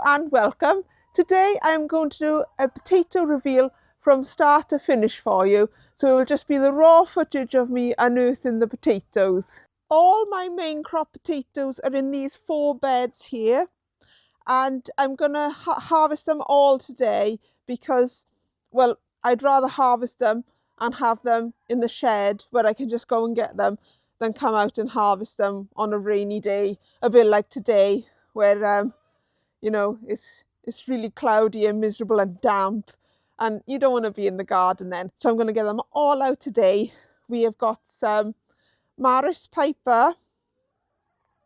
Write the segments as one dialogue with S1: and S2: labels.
S1: and welcome. Today I'm going to do a potato reveal from start to finish for you. So it will just be the raw footage of me unearthing the potatoes. All my main crop potatoes are in these 4 beds here, and I'm going to harvest them all today because, well, I'd rather harvest them and have them in the shed where I can just go and get them than come out and harvest them on a rainy day, a bit like today, where you know, it's really cloudy and miserable and damp, and you don't want to be in the garden then. So I'm going to get them all out today. We have got some Maris Piper.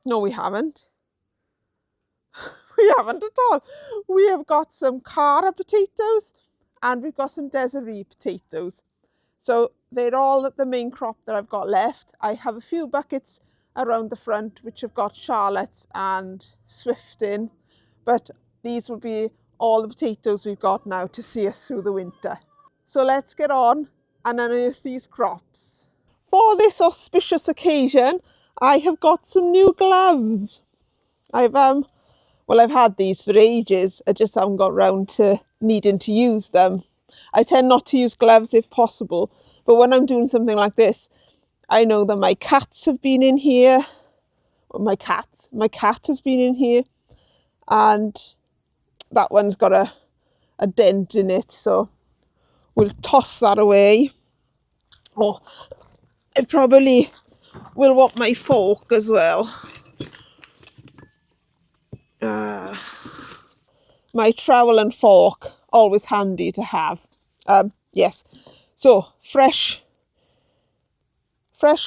S1: No, we haven't. We haven't at all. We have got some Cara potatoes and we've got some Desiree potatoes. So they're all the main crop that I've got left. I have a few buckets around the front which have got Charlottes and Swift in, but these will be all the potatoes we've got now to see us through the winter. So let's get on and unearth these crops. For this auspicious occasion, I have got some new gloves. I've had these for ages. I just haven't got round to needing to use them. I tend not to use gloves if possible, but when I'm doing something like this, I know that my cats have been in here. My cat has been in here, and that one's got a dent in it, so we'll toss that away. Oh, it probably will want my fork as well. My trowel and fork, always handy to have. Yes, so fresh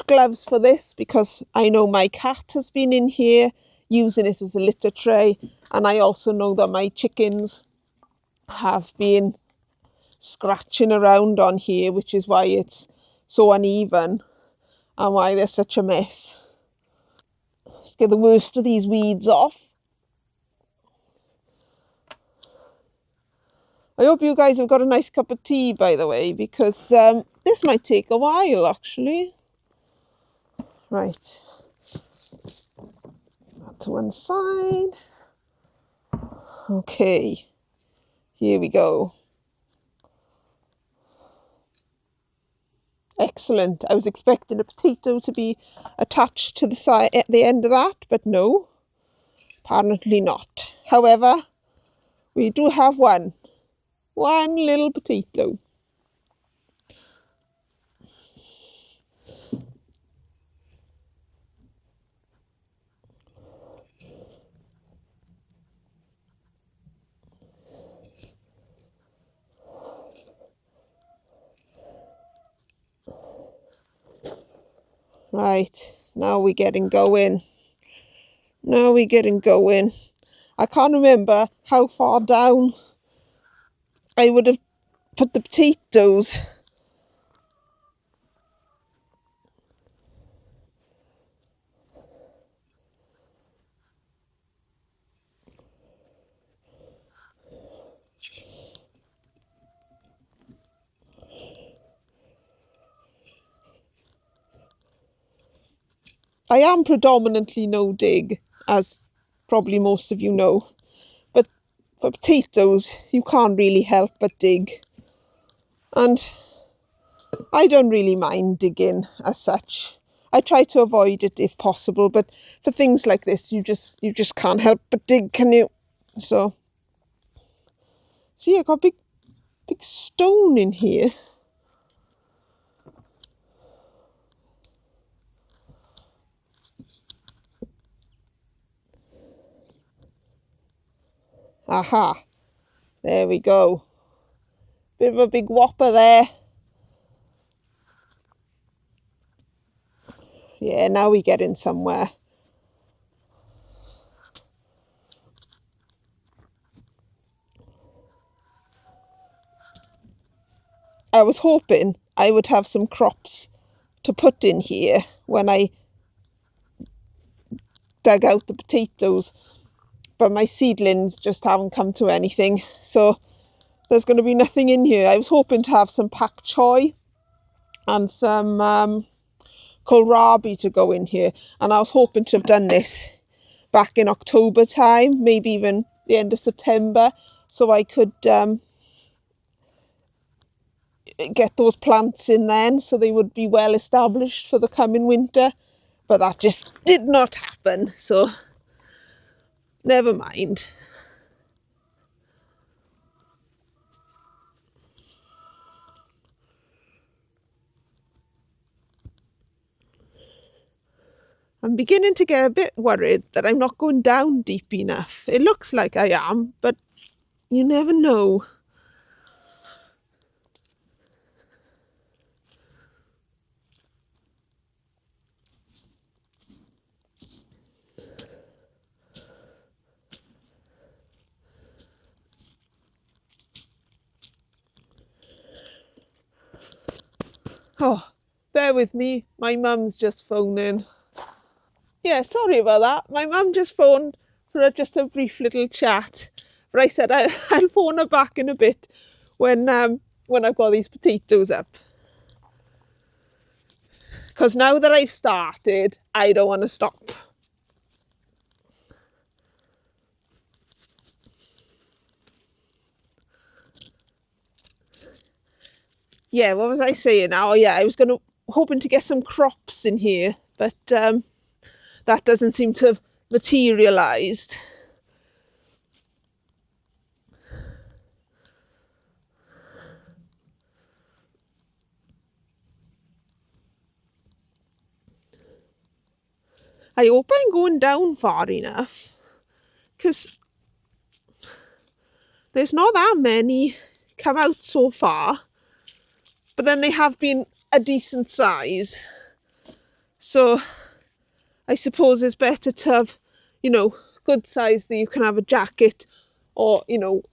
S1: gloves for this because I know my cat has been in here using it as a litter tray, and I also know that my chickens have been scratching around on here, which is why it's so uneven and why there's such a mess. Let's get the worst of these weeds off. I hope you guys have got a nice cup of tea, by the way, because this might take a while, actually. Right. That to one side. Okay. Here we go. Excellent. I was expecting a potato to be attached to the side at the end of that, but no, apparently not. However, we do have one little potato. Right, now we're getting going. I can't remember how far down I would have put the potatoes. I am predominantly no dig, as probably most of you know, but for potatoes you can't really help but dig, and I don't really mind digging as such. I try to avoid it if possible, but for things like this you just can't help but dig, can you? So see, I got a big stone in here. Aha, there we go. Bit of a big whopper there. Yeah, now we get in somewhere. I was hoping I would have some crops to put in here when I dug out the potatoes, but my seedlings just haven't come to anything, so there's going to be nothing in here. I was hoping to have some pak choi and some kohlrabi to go in here, and I was hoping to have done this back in October time, maybe even the end of September, so I could get those plants in then, so they would be well established for the coming winter. But that just did not happen, so never mind. I'm beginning to get a bit worried that I'm not going down deep enough. It looks like I am, but you never know. Oh, bear with me. My mum's just phoning. Yeah, sorry about that. My mum just phoned for just a brief little chat. But I said I'll phone her back in a bit when I've got these potatoes up. Because now that I've started, I don't want to stop. Yeah, what was I saying now? Oh, yeah, I was hoping to get some crops in here, but that doesn't seem to have materialised. I hope I'm going down far enough, because there's not that many come out so far, but then they have been a decent size. So I suppose it's better to have, good size that you can have a jacket or,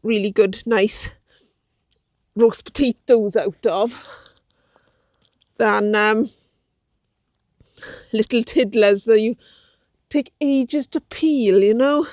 S1: really good, nice roast potatoes out of than little tiddlers that you take ages to peel,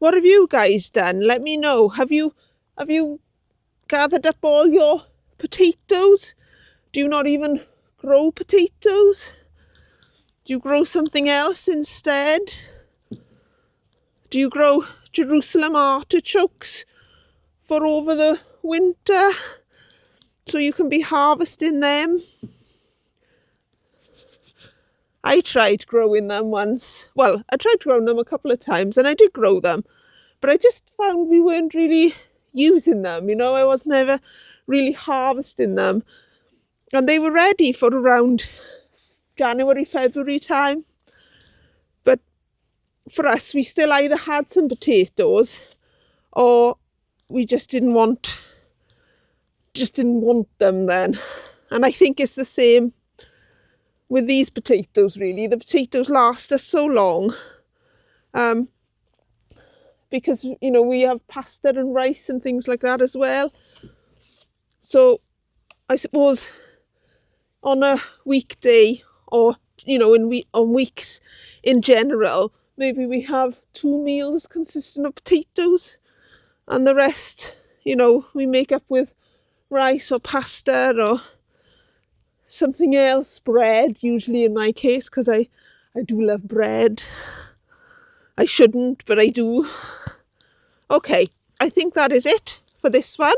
S1: What have you guys done? Let me know. Have you gathered up all your potatoes? Do you not even grow potatoes? Do you grow something else instead? Do you grow Jerusalem artichokes for over the winter so you can be harvesting them? I tried growing them once. Well, I tried growing them a couple of times and I did grow them, but I just found we weren't really using them, I was never really harvesting them. And they were ready for around January, February time. But for us, we still either had some potatoes or we just didn't want them then. And I think it's the same with these potatoes, really. The potatoes last us so long because, we have pasta and rice and things like that as well. So I suppose on a weekday or, on weeks in general, maybe we have 2 meals consisting of potatoes and the rest, we make up with rice or pasta or something else, bread usually in my case, because I do love bread. I shouldn't, but I do. Okay, I think that is it for this one.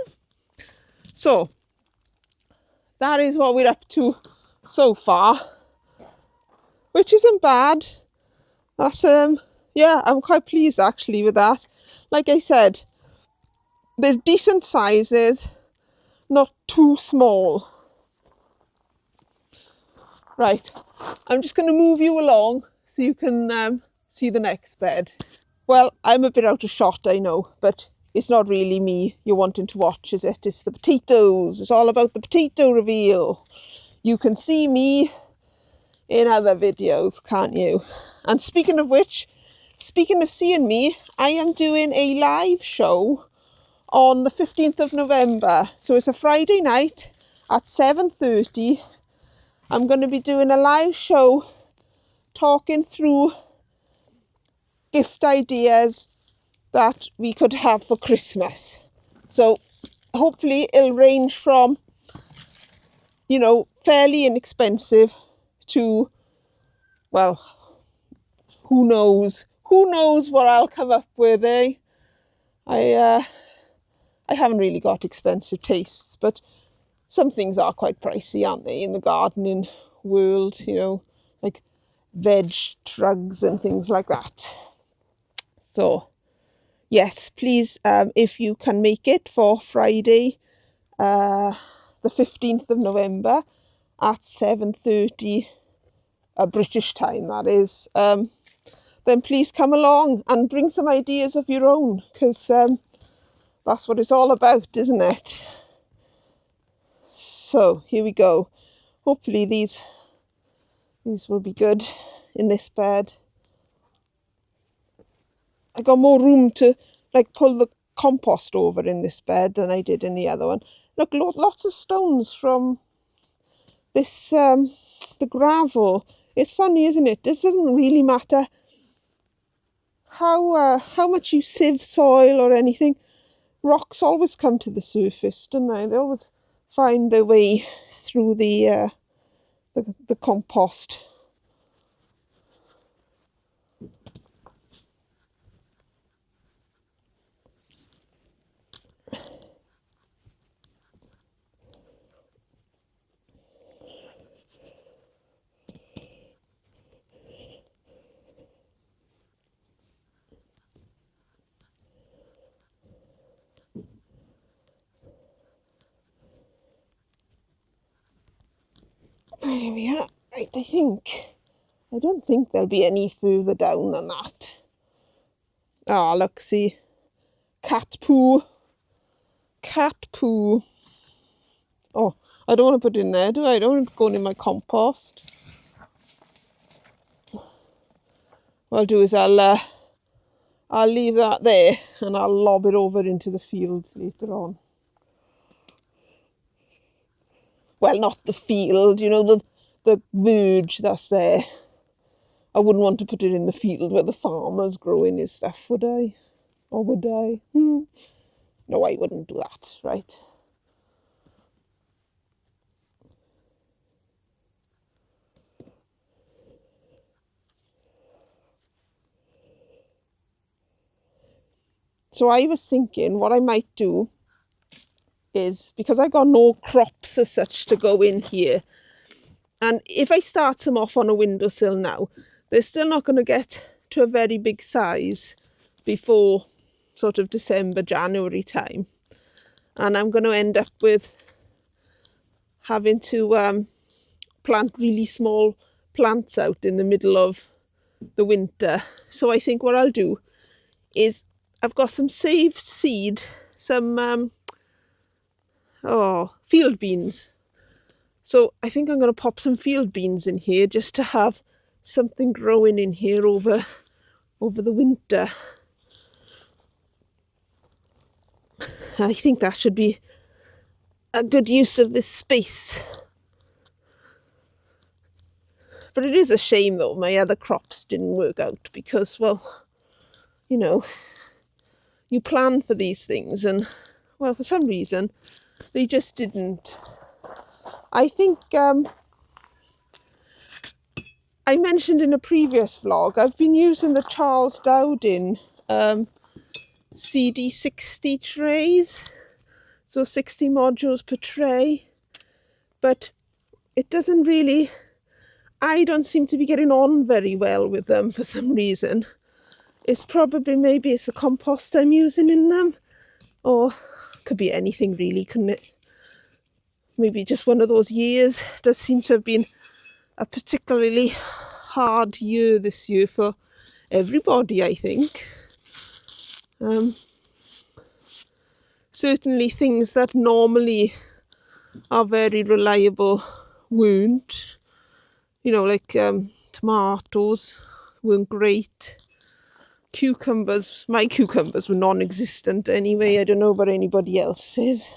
S1: So that is what we're up to so far, which isn't bad. That's yeah, I'm quite pleased actually with that. Like I said, they're decent sizes, not too small. Right, I'm just going to move you along so you can see the next bed. Well, I'm a bit out of shot, I know, but it's not really me you're wanting to watch, is it? It's the potatoes. It's all about the potato reveal. You can see me in other videos, can't you? And speaking of which, speaking of seeing me, I am doing a live show on the 15th of November. So it's a Friday night at 7:30. I'm going to be doing a live show talking through gift ideas that we could have for Christmas. So hopefully it'll range from, you know, fairly inexpensive to, well, who knows what I'll come up with, eh? I haven't really got expensive tastes, but some things are quite pricey, aren't they, in the gardening world, you know, like veg trugs and things like that. So yes, please, if you can make it for Friday, the 15th of November at 7:30 British time, that is, then please come along and bring some ideas of your own, because that's what it's all about, isn't it? So here we go. Hopefully these will be good in this bed. I got more room to like pull the compost over in this bed than I did in the other one. Look, lots of stones from this, the gravel. It's funny, isn't it? This doesn't really matter how much you sieve soil or anything. Rocks always come to the surface, don't they? They always find their way through the compost. There we are. Right, I don't think there'll be any further down than that. Ah, oh, look, see. Cat poo. Cat poo. Oh, I don't want to put it in there, do I? I don't want it going in my compost. What I'll do is I'll leave that there and I'll lob it over into the fields later on. Well, not the field, you know, the verge that's there. I wouldn't want to put it in the field where the farmer's growing his stuff, would I? Or would I? No, I wouldn't do that, right? So I was thinking what I might do is, because I got no crops as such to go in here, and if I start them off on a windowsill now, they're still not going to get to a very big size before sort of December, January time. And I'm going to end up with having to plant really small plants out in the middle of the winter. So I think what I'll do is, I've got some saved seed, some field beans. So I think I'm going to pop some field beans in here just to have something growing in here over the winter. I think that should be a good use of this space. But it is a shame though my other crops didn't work out, because, well, you know, you plan for these things and, well, for some reason they just didn't. I think I mentioned in a previous vlog, I've been using the Charles Dowding CD60 trays, so 60 modules per tray, but it doesn't really, I don't seem to be getting on very well with them for some reason. It's probably, maybe it's the compost I'm using in them, or could be anything really, couldn't it? Maybe just one of those years. It does seem to have been a particularly hard year this year for everybody, I think. Certainly things that normally are very reliable weren't. You know, like tomatoes weren't great. Cucumbers, my cucumbers were non-existent anyway. I don't know about anybody else's.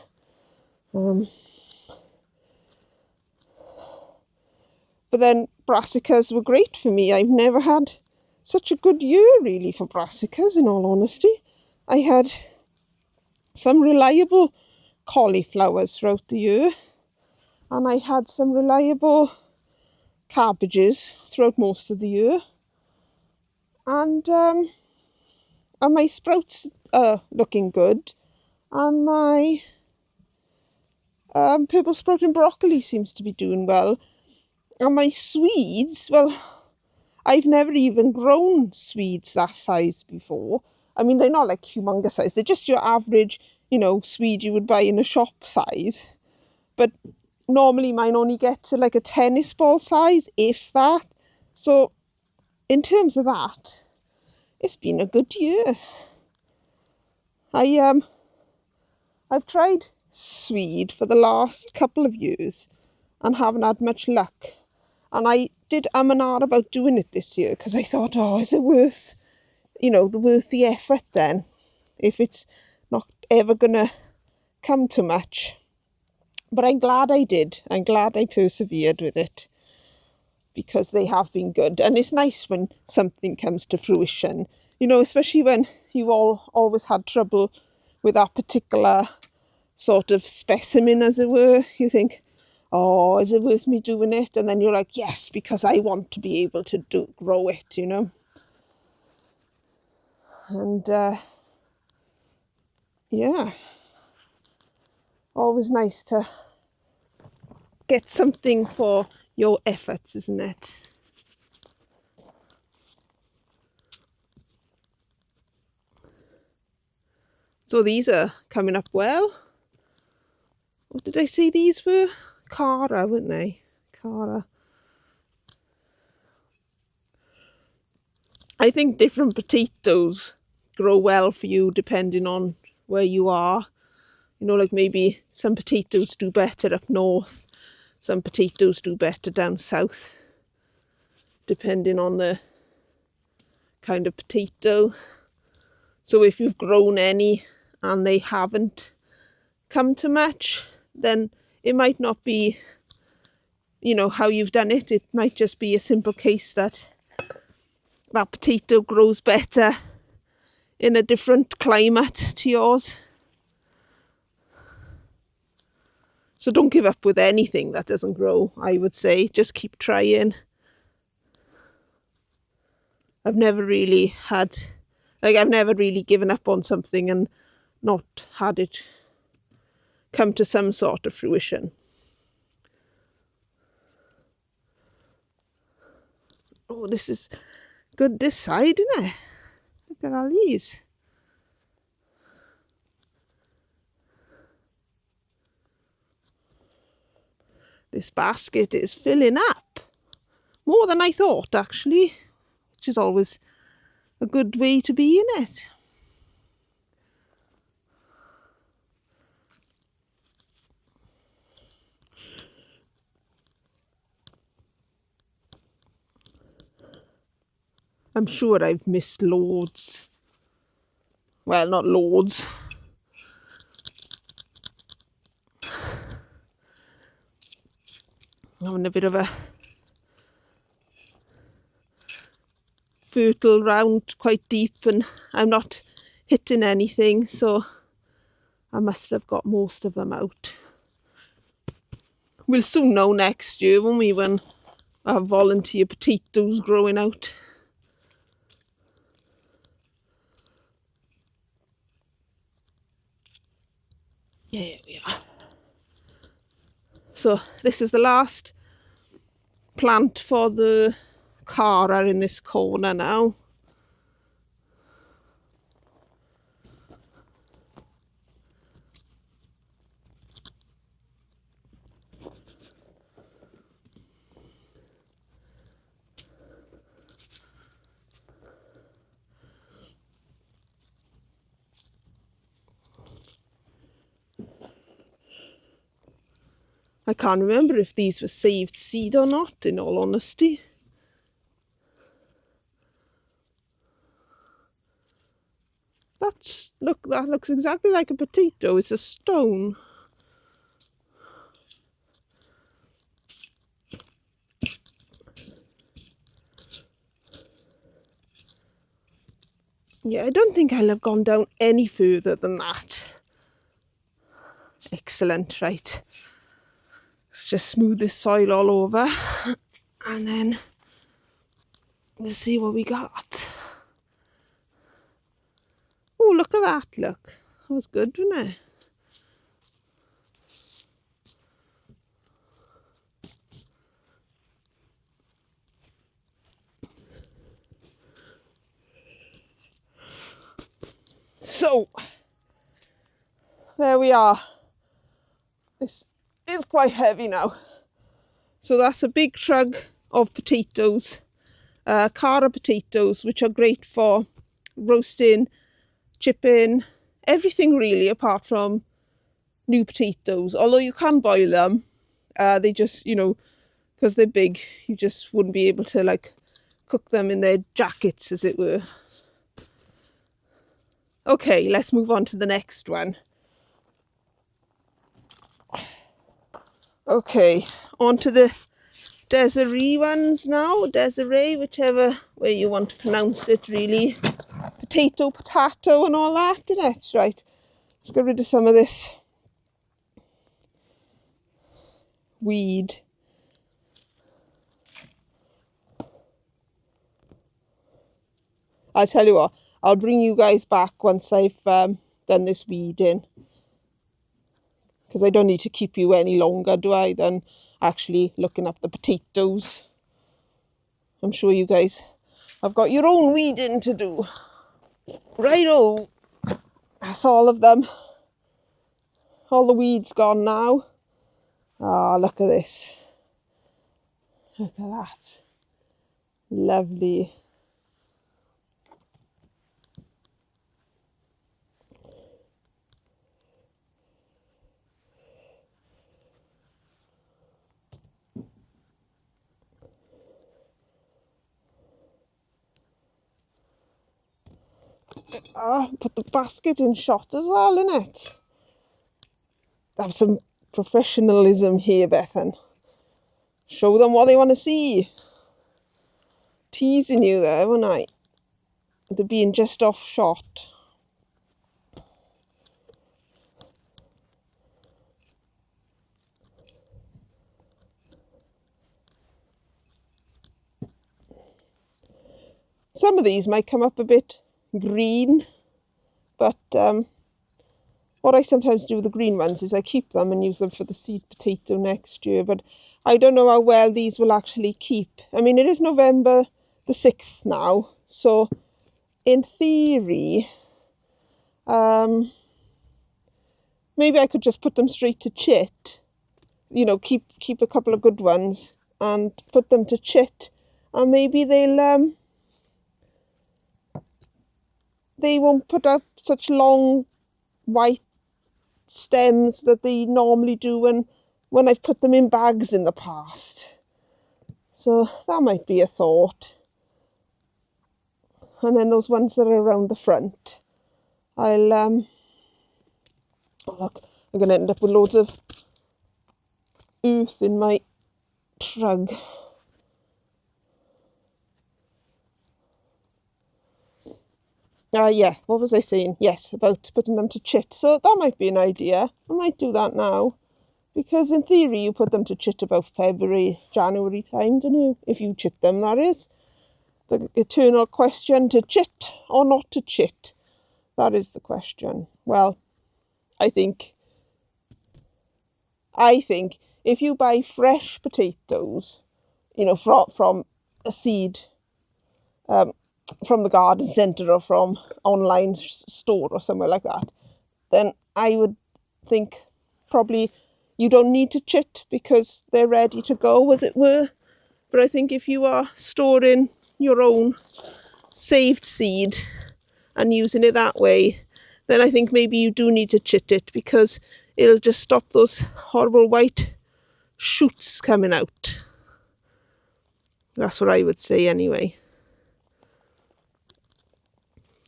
S1: But then brassicas were great for me. I've never had such a good year really for brassicas, in all honesty. I had some reliable cauliflowers throughout the year, and I had some reliable cabbages throughout most of the year, and my sprouts are looking good, and my purple sprouting broccoli seems to be doing well, and my Swedes, well, I've never even grown Swedes that size before. I mean, they're not like humongous size, they're just your average, Swede you would buy in a shop size. But normally mine only get to like a tennis ball size, if that. So in terms of that, it's been a good year. I've tried Swede for the last couple of years and haven't had much luck. And I did and ah about doing it this year because I thought, is it worth, worth the effort then, if it's not ever gonna come to much. But I'm glad I did. I'm glad I persevered with it, because they have been good. And it's nice when something comes to fruition, especially when you've always had trouble with that particular sort of specimen, as it were. You think, is it worth me doing it? And then you're like, yes, because I want to be able to grow it, And yeah, always nice to get something for your efforts, isn't it? So these are coming up well. What did I say these were? Cara, weren't they? Cara. I think different potatoes grow well for you depending on where you are. Like maybe some potatoes do better up north, some potatoes do better down south, depending on the kind of potato. So if you've grown any and they haven't come to much, then it might not be, how you've done it. It might just be a simple case that potato grows better in a different climate to yours. So don't give up with anything that doesn't grow, I would say. Just keep trying. I've never really given up on something and not had it come to some sort of fruition. Oh, this is good this side, isn't it? Look at all these. This basket is filling up. More than I thought, actually, which is always a good way to be in it. I'm sure I've missed loads. Well, not loads. I'm having a bit of a fertile round, quite deep, and I'm not hitting anything, so I must have got most of them out. We'll soon know next year, won't we, when I have volunteer potatoes growing out. There we are. So this is the last plant for the Cara in this corner now. I can't remember if these were saved seed or not, in all honesty. That looks exactly like a potato. It's a stone. Yeah, I don't think I'll have gone down any further than that. Excellent, right. Let's just smooth this soil all over and then we'll see what we got. Oh, look at that, look. That was good, wasn't it? So, there we are. This is quite heavy now. So that's a big trug of potatoes, Cara potatoes, which are great for roasting, chipping, everything really apart from new potatoes. Although you can boil them, they just, you know, because they're big, you just wouldn't be able to like cook them in their jackets, as it were. Okay, let's move on to the next one. Okay, on to the Desiree ones now. Desiree, whichever way you want to pronounce it, really. Potato and all that, isn't it? Right, let's get rid of some of this weed. I'll tell you what, I'll bring you guys back once I've done this weeding. Because I don't need to keep you any longer, do I, than actually looking up the potatoes. I'm sure you guys have got your own weeding to do. Righto, that's all of them. All the weeds gone now. Ah, look at this. Look at that. Lovely. Put the basket in shot as well, innit? Have some professionalism here, Bethan. Show them what they want to see. Teasing you there, weren't I? They're being just off shot. Some of these might come up a bit green, but what I sometimes do with the green ones is I keep them and use them for the seed potato next year, but I don't know how well these will actually keep. I mean, it is November the 6th now, so in theory, maybe I could just put them straight to chit, you know, keep a couple of good ones and put them to chit, and maybe they won't put up such long white stems that they normally do when I've put them in bags in the past. So that might be a thought. And then those ones that are around the front, I'll oh look, I'm going to end up with loads of earth in my trug. Yeah, what was I saying? Yes, about putting them to chit. So that might be an idea. I might do that now. Because in theory, you put them to chit about February, January time, don't you? If you chit them, that is. The eternal question, to chit or not to chit. That is the question. Well, I think if you buy fresh potatoes, you know, from a seed, from the garden centre or from online store or somewhere like that, then I would think probably you don't need to chit because they're ready to go, as it were. But I think if you are storing your own saved seed and using it that way, then I think maybe you do need to chit it, because it'll just stop those horrible white shoots coming out. That's what I would say anyway.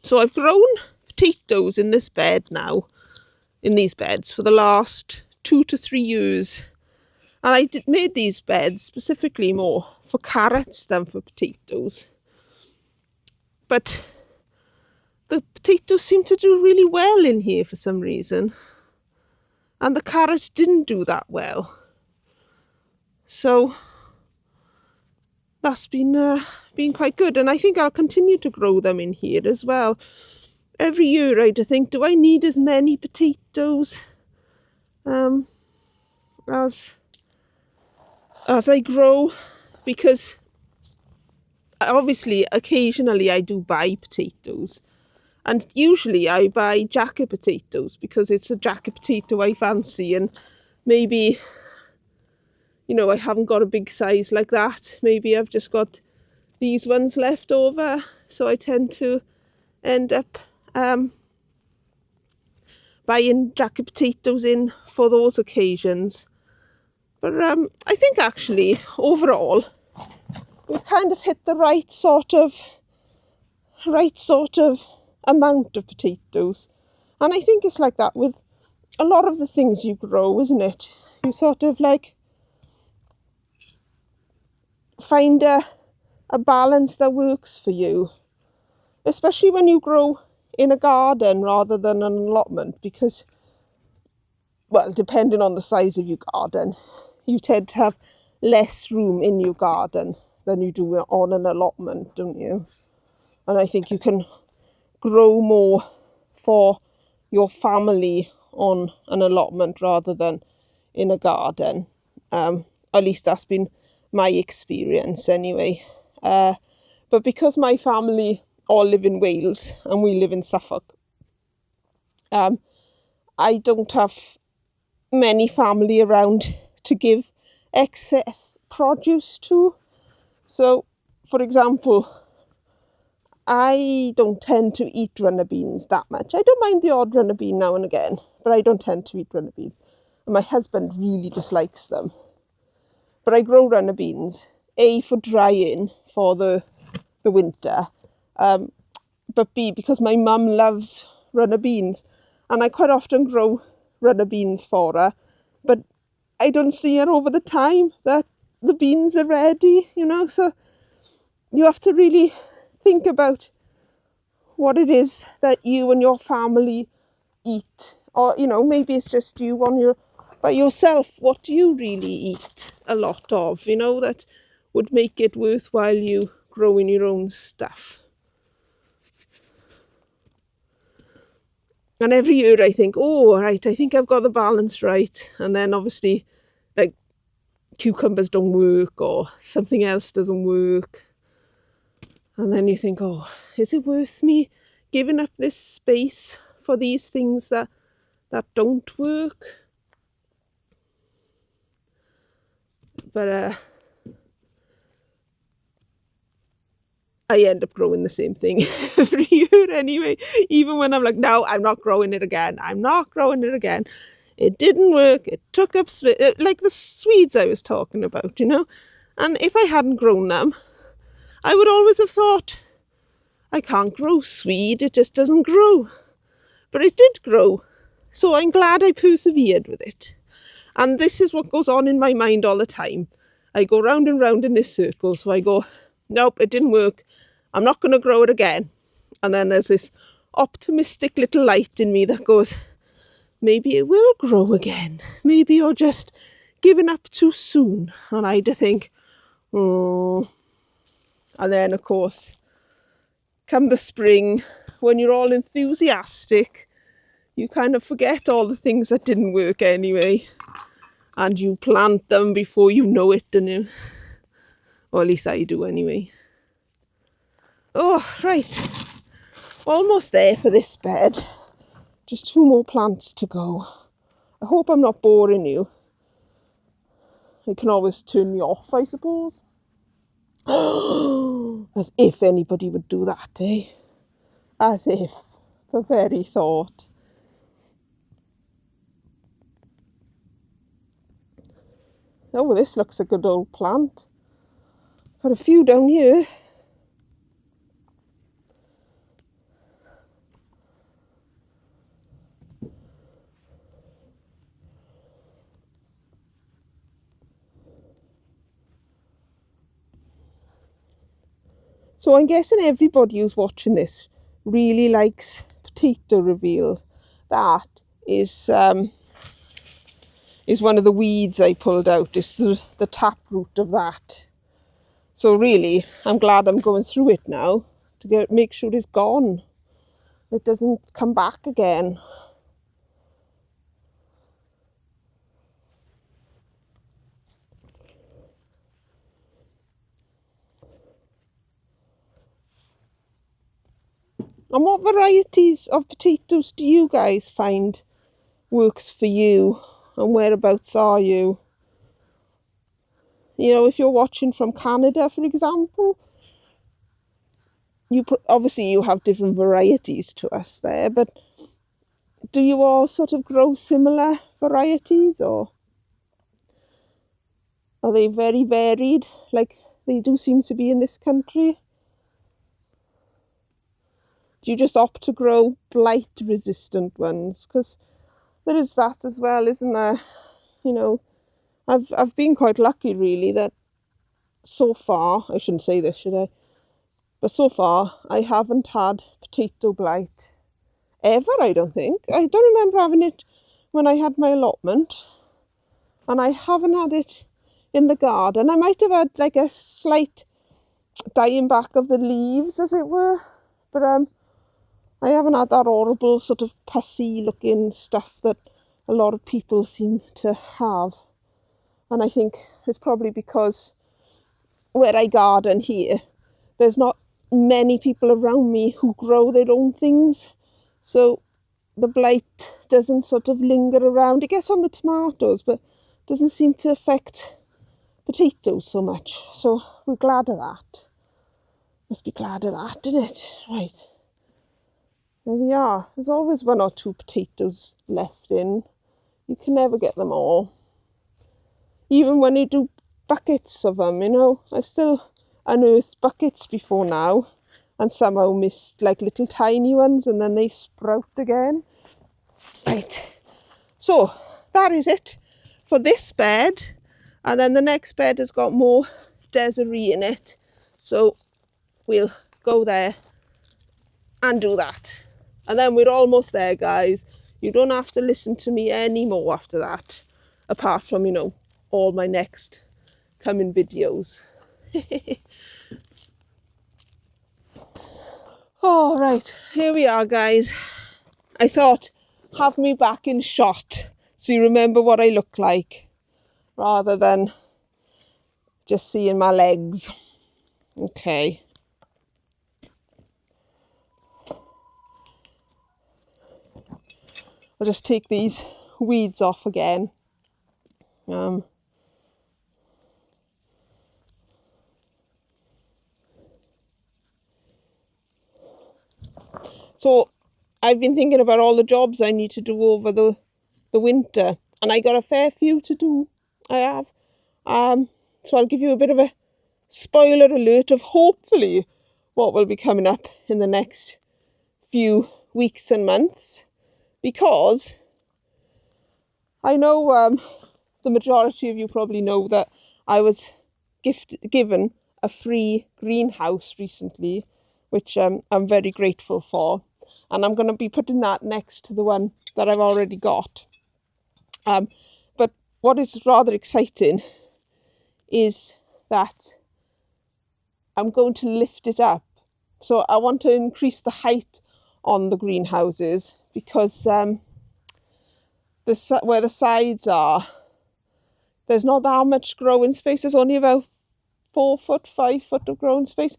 S1: So I've grown potatoes in this bed now, in these beds, for the last 2 to 3 years. And I made these beds specifically more for carrots than for potatoes. But potatoes seem to do really well in here for some reason. And the carrots didn't do that well. So that's been quite good. And I think I'll continue to grow them in here as well. Every year I think, do I need as many potatoes as I grow? Because obviously occasionally I do buy potatoes, and usually I buy jacket potatoes because it's a jacket potato I fancy, and maybe, you know, I haven't got a big size like that. Maybe I've just got these ones left over, so I tend to end up buying jacket potatoes in for those occasions. But I think actually overall we've kind of hit the right sort of amount of potatoes. And I think it's like that with a lot of the things you grow, isn't it? You sort of like find a balance that works for you, especially when you grow in a garden rather than an allotment, because, well, depending on the size of your garden, you tend to have less room in your garden than you do on an allotment, don't you? And I think you can grow more for your family on an allotment rather than in a garden. At least that's been my experience anyway. But because my family all live in Wales and we live in Suffolk, I don't have many family around to give excess produce to. So, for example, I don't tend to eat runner beans that much. I don't mind the odd runner bean now and again, but I don't tend to eat runner beans. And my husband really dislikes them. But I grow runner beans, A, for drying for the winter, but B, because my mum loves runner beans. And I quite often grow runner beans for her, but I don't see her over the time that the beans are ready, you know. So you have to really think about what it is that you and your family eat. Or, you know, maybe it's just you by yourself. What do you really eat a lot of, you know, that would make it worthwhile you growing your own stuff? And every year I think, oh, right, I think I've got the balance right. And then obviously, like, cucumbers don't work or something else doesn't work. And then you think, oh, is it worth me giving up this space for these things that don't work? But I end up growing the same thing every year anyway. Even when I'm like, no, I'm not growing it again. I'm not growing it again. It didn't work. It took up like the Swedes I was talking about, you know. And if I hadn't grown them, I would always have thought, I can't grow Swede. It just doesn't grow. But it did grow. So I'm glad I persevered with it. And this is what goes on in my mind all the time. I go round and round in this circle. So I go, nope, it didn't work. I'm not going to grow it again. And then there's this optimistic little light in me that goes, maybe it will grow again. Maybe you're just giving up too soon. And I think, oh. And then, of course, come the spring, when you're all enthusiastic, you kind of forget all the things that didn't work anyway. And you plant them before you know it, don't you? Or at least I do anyway. Oh, right. Almost there for this bed. Just 2 more plants to go. I hope I'm not boring you. You can always turn me off, I suppose. As if anybody would do that, eh? As if. The very thought. Oh, this looks a good old plant. Got a few down here. So I'm guessing everybody who's watching this really likes Potato Reveal. That is one of the weeds I pulled out. It's the tap root of that. So really, I'm glad I'm going through it now to make sure it's gone. It doesn't come back again. And what varieties of potatoes do you guys find works for you? And whereabouts are you? You know, if you're watching from Canada, for example, obviously you have different varieties to us there, but do you all sort of grow similar varieties, or are they very varied like they do seem to be in this country? Do you just opt to grow blight resistant ones? Because there is that as well, isn't there? You know, I've been quite lucky really that so far, I shouldn't say this, should I? But so far I haven't had potato blight ever, I don't think. I don't remember having it when I had my allotment, and I haven't had it in the garden. I might have had like a slight dying back of the leaves, as it were, but I haven't had that horrible sort of pussy looking stuff that a lot of people seem to have. And I think it's probably because where I garden here, there's not many people around me who grow their own things. So the blight doesn't sort of linger around. It gets on the tomatoes, but doesn't seem to affect potatoes so much. So we're glad of that. Must be glad of that, isn't it? Right. There we are. There's always one or two potatoes left in. You can never get them all. Even when you do buckets of them, you know. I've still unearthed buckets before now and somehow missed like little tiny ones, and then they sprout again. Right. So that is it for this bed. And then the next bed has got more Desiree in it. So we'll go there and do that. And then we're almost there, guys. You don't have to listen to me anymore after that, apart from, you know, all my next coming videos. All right, here we are, guys. I thought, have me back in shot so you remember what I look like, rather than just seeing my legs. Okay. I'll just take these weeds off again. So I've been thinking about all the jobs I need to do over the winter, and I got a fair few to do. I have. So I'll give you a bit of a spoiler alert of hopefully what will be coming up in the next few weeks and months, because I know the majority of you probably know that I was given a free greenhouse recently, which I'm very grateful for, and I'm going to be putting that next to the one that I've already got. But what is rather exciting is that I'm going to lift it up. So I want to increase the height on the greenhouses, because where the sides are, there's not that much growing space. There's only about 4 foot, 5 foot of growing space.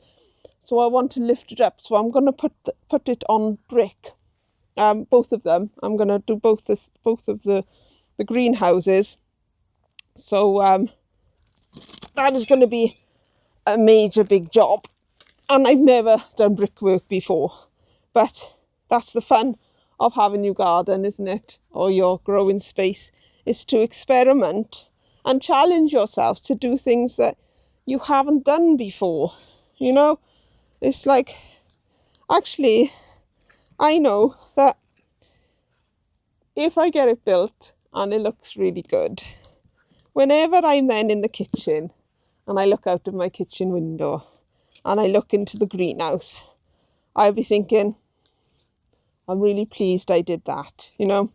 S1: So I want to lift it up. So I'm going to put it on brick. Both of them. I'm going to do both of the greenhouses. So that is going to be a major big job. And I've never done brickwork before. But that's the fun of having your garden, isn't it? Or your growing space, is to experiment and challenge yourself to do things that you haven't done before. You know, it's like, actually, I know that if I get it built and it looks really good, whenever I'm then in the kitchen and I look out of my kitchen window and I look into the greenhouse, I'll be thinking, I'm really pleased I did that, you know.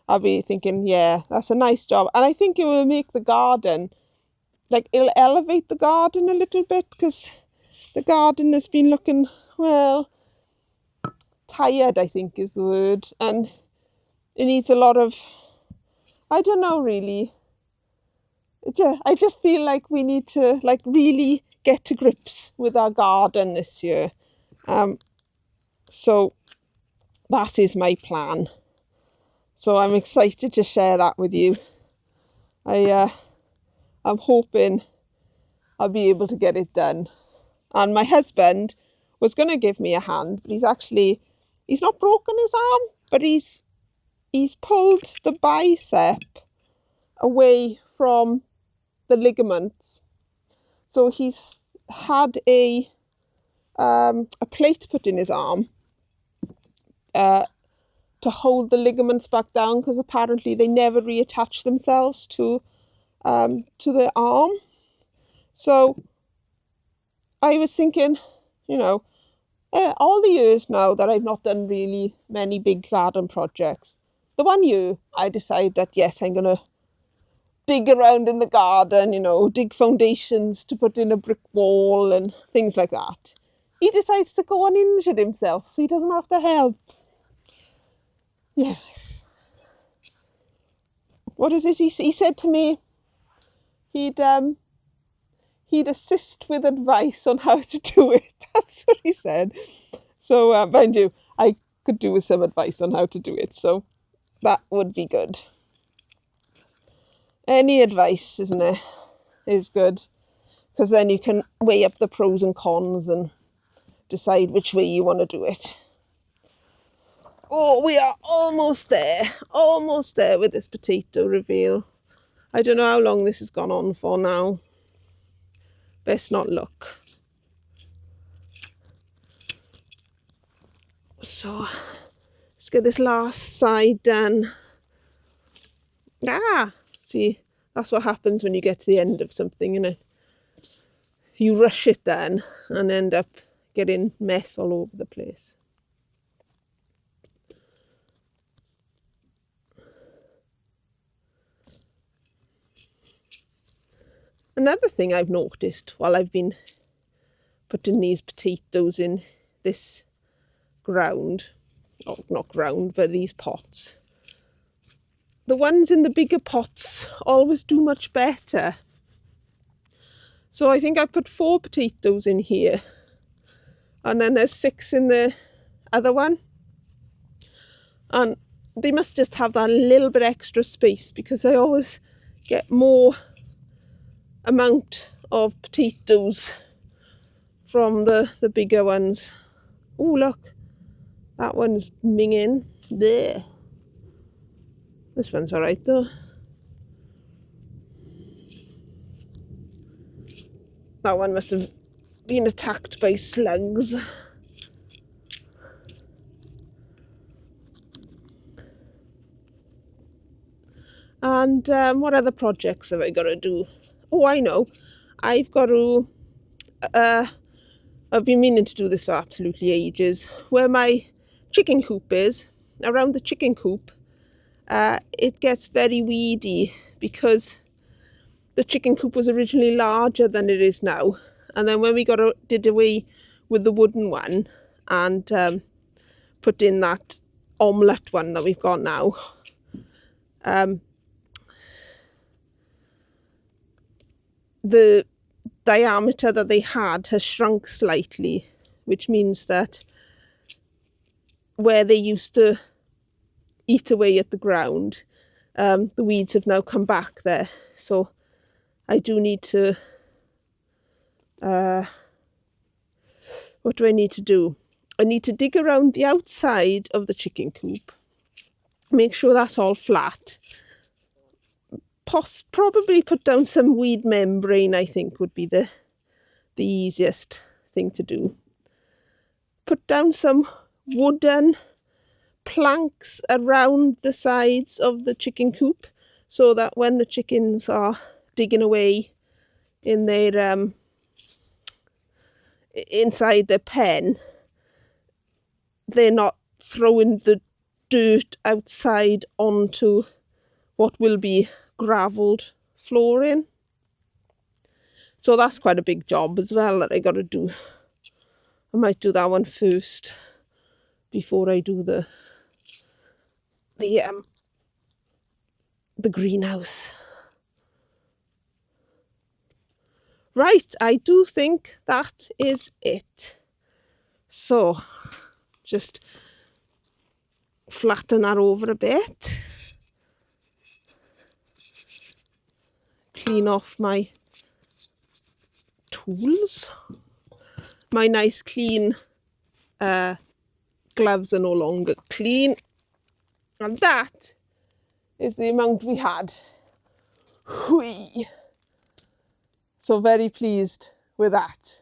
S1: I'll be thinking, yeah, that's a nice job. And I think it will make the garden, like it'll elevate the garden a little bit, because the garden has been looking, well, tired, I think is the word. And it needs a lot of, I don't know really. I just feel like we need to like really get to grips with our garden this year. So that is my plan. So I'm excited to share that with you. I'm hoping I'll be able to get it done. And my husband was going to give me a hand, but he's not broken his arm, but he's pulled the bicep away from the ligaments. So he's had a plate put in his arm to hold the ligaments back down, because apparently they never reattach themselves to the arm. So I was thinking, you know, all the years now that I've not done really many big garden projects, the one year I decided that yes, I'm gonna dig around in the garden, you know, dig foundations to put in a brick wall and things like that. He decides to go and injure himself so he doesn't have to help. Yes. What is it? He said to me he'd assist with advice on how to do it. That's what he said. So mind you, I could do with some advice on how to do it. So that would be good. Any advice, isn't it, is good, because then you can weigh up the pros and cons and decide which way you want to do it. Oh, we are almost there with this potato reveal. I don't know how long this has gone on for now. Best not look. So let's get this last side done. See, that's what happens when you get to the end of something, you know. You rush it then and end up getting mess all over the place. Another thing I've noticed while I've been putting these potatoes in this ground, or not ground, but these pots, the ones in the bigger pots always do much better. So I think I put 4 potatoes in here, and then there's 6 in the other one. And they must just have that little bit extra space, because I always get more amount of potatoes from the bigger ones. Oh, look, that one's minging there. This one's all right though. That one must have been attacked by slugs. And what other projects have I got to do? Oh, I know. I've got to... I've been meaning to do this for absolutely ages. Where my chicken coop is, around the chicken coop, it gets very weedy, because the chicken coop was originally larger than it is now. And then when we did away with the wooden one and put in that omelette one that we've got now, the diameter that they had has shrunk slightly, which means that where they used to eat away at the ground, the weeds have now come back there. So I do need to, what do I need to do? I need to dig around the outside of the chicken coop, make sure that's all flat. Probably put down some weed membrane, I think would be the easiest thing to do. Put down some wooden planks around the sides of the chicken coop, so that when the chickens are digging away in their inside their pen, they're not throwing the dirt outside onto what will be gravelled flooring. So that's quite a big job as well that I got to do. I might do that one first before I do the greenhouse. Right, I do think that is it. So just flatten that over a bit. Clean off my tools. My nice clean gloves are no longer clean. And that is the amount we had. Whee! So very pleased with that.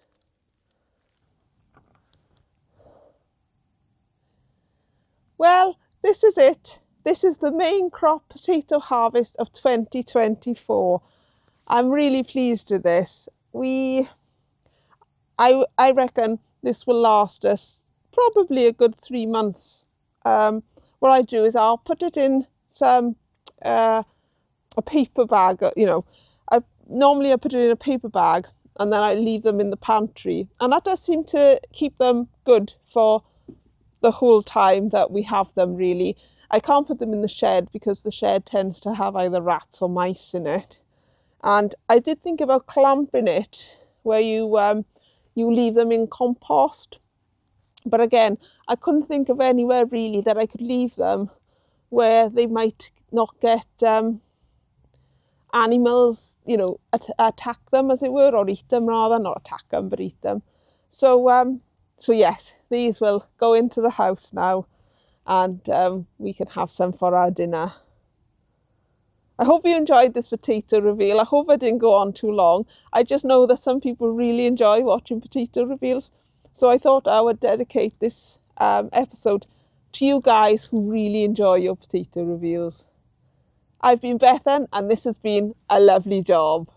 S1: Well, this is it. This is the main crop potato harvest of 2024. I'm really pleased with this. I reckon this will last us probably a good 3 months. What I do is I'll put it in some a paper bag. Normally I put it in a paper bag and then I leave them in the pantry, and that does seem to keep them good for the whole time that we have them, really. I can't put them in the shed because the shed tends to have either rats or mice in it. And I did think about clamping it where you leave them in compost. But again, I couldn't think of anywhere really that I could leave them where they might not get animals, attack them, as it were, or eat them rather, not attack them, but eat them. So yes, these will go into the house now, and we can have some for our dinner. I hope you enjoyed this potato reveal. I hope I didn't go on too long. I just know that some people really enjoy watching potato reveals, so I thought I would dedicate this episode to you guys who really enjoy your potato reveals. I've been Bethan, and this has been a lovely job.